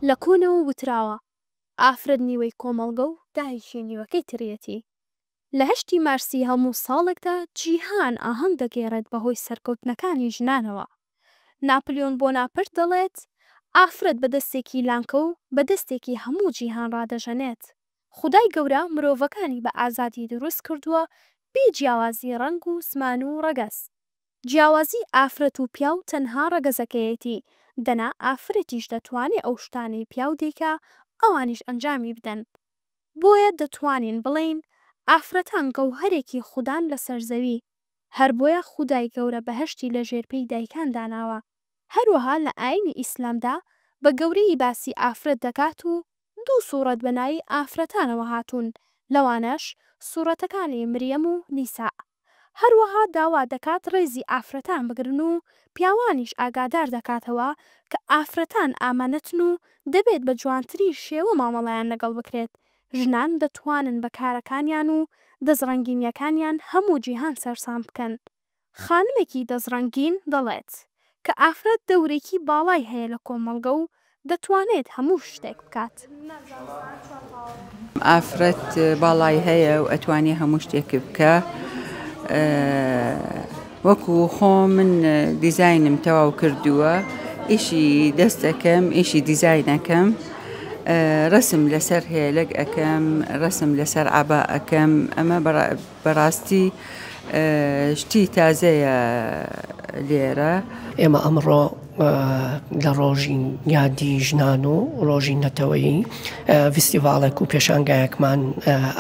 لە کۆنەوە وتراوە ئافرەت نیوەی کۆمەڵگە و داهیشی نیوەکەی ترێتی. لە 8 مارسی هەموو ساڵێکدا جیهان ئاهەنگ دەگێڕێت بەهۆی سەرکەوتنەکانی ژنانەوە. ناپلیۆن بۆناپرت دەڵێت ئافرەت بەدەستێکی لانکە و بەدەستێکی هەموو جیهان ڕادەژەنێت. خودای گەورە مرۆڤەکانی بە ئازادی دروست کردووە بێ جیاوازی ڕەنگ و زمان و ڕەگەز. جیاوازی ئافرەت و پیاو تەنها ڕەگەزەکەیەتی، دەنا ئافرەتیش دەتوانێت ئەو شتانەی پیاو دێکا ئەوانیش ئەنجامی بدەن. بۆیە دەتوانین بڵێین ئافرەتان گەوهەرێکی خودان لەسەر زەوی. هەر بۆیە خودای گەورە بەهەشتی لە ژێرپێی دایکان داناوە. هەروەها لە ئاینی ئیسلامدا بە گەورەی باسی ئافرەت دەکات و 2 سوورەت بەناوی ئافرەتانەوە هاتوون، لەوانەش سوورەتەکانی مریەم و نیساء. هەروەها داوا دەکات ڕێزی ئافرەتان بگرن و پیاوانیش ئاگادار دەکاتەوە کە ئافرەتان ئامانەتن و دەبێت بە جوانترین شێوە مامەڵەیان لەگەڵ بکرێت. ژنان دەتوانن بە کارەکانیان و دەزڕەنگینیەکانیان هەموو جیهان سەرسام بکەن. خانمێکی دەزڕەنگین دەڵێت کە ئافرەت دەورێکی باڵای هەیە لە کۆمەڵگە و دەتوانێت هەموو شتێک بکات. ئافرەت باڵای هەیە و ئەتوانێ هەموو شتێک بکە. وەکو خۆ من دیزاینم تەواو کردووە، ئیشی دەستەکەم، ئیشی دیزاینەکەم، ڕسم لەسەر هێلک ئەەکەم، ڕسم لەسەر عەبا ئەەکەم. ئەمە بەڕاستی شتی تازەیە لێرە. ئێمە ئەمڕۆ لە ڕۆژی یادی ژنان و ڕۆژی نەتەوەیی فستیڤالێک و پێشانگایەکمان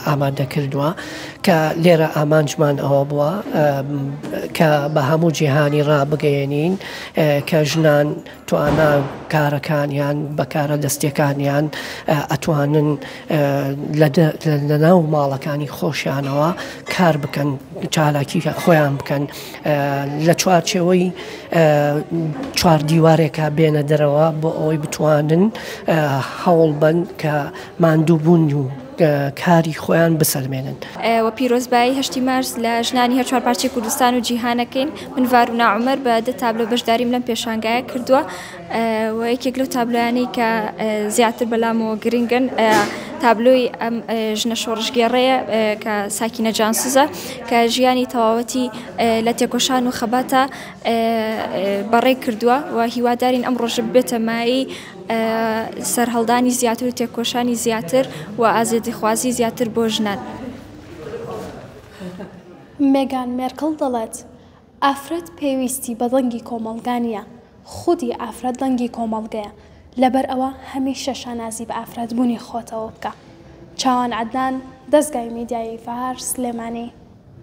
ئامادە کردووە کە لێرە ئامانجمان ئەوە بووە کە بە هەموو جیهانی ڕابگەیەنین کە ژنان توانە کارەکانیان بەکارە دەستیەکانیان ئەتوانن لە ناو ماڵەکانی خۆشیانەوە کار بکەن، چالاکی خۆیان بکەن، لە چوارچێوەی چوار دیوارێکە بێنە دەرەوە بۆ ئەوەی بتوانن هەوڵ بن کە ماندووبوون و کاری خۆیان بسەلمێنن. و پیرۆزبایی 8 مارس لە ژنانی هەر چوارپارچەی کوردستان و جیهانەکەین. من ڤارونا عومەر بە 10 تابلۆ بەشداریم لەم پێشانگایە کردووە و یەکێک لەو تابلۆیانەی کە زیاتر بەلامەوە گرنگن تابلۆی ئەم ژنە شۆڕژگێڕەیە کە ساکینە جانسوزە کە ژیانی تەواوەتی لە تێکۆشان و خەباتە بەڕێ کردووە و هیوادارین ئەم ڕۆژە بێتە مایی سەرهەڵدانی زیاتر و تێکۆشانی زیاتر و ئازادیخوازی زیاتر بۆ ژنان. مێگان مێرکڵ دەڵێت ئافرەت پێویستی بە دەنگی کۆمەڵگانیە، خودی ئافرەت دەنگی کۆمەڵگەیە، لەبەر ئەوە هەمیشە شانازی بە ئافرەت بوونی خۆتەوە بکە. چاوان عەدنان، دەستگای میدیایی فەهار، سلێمانی.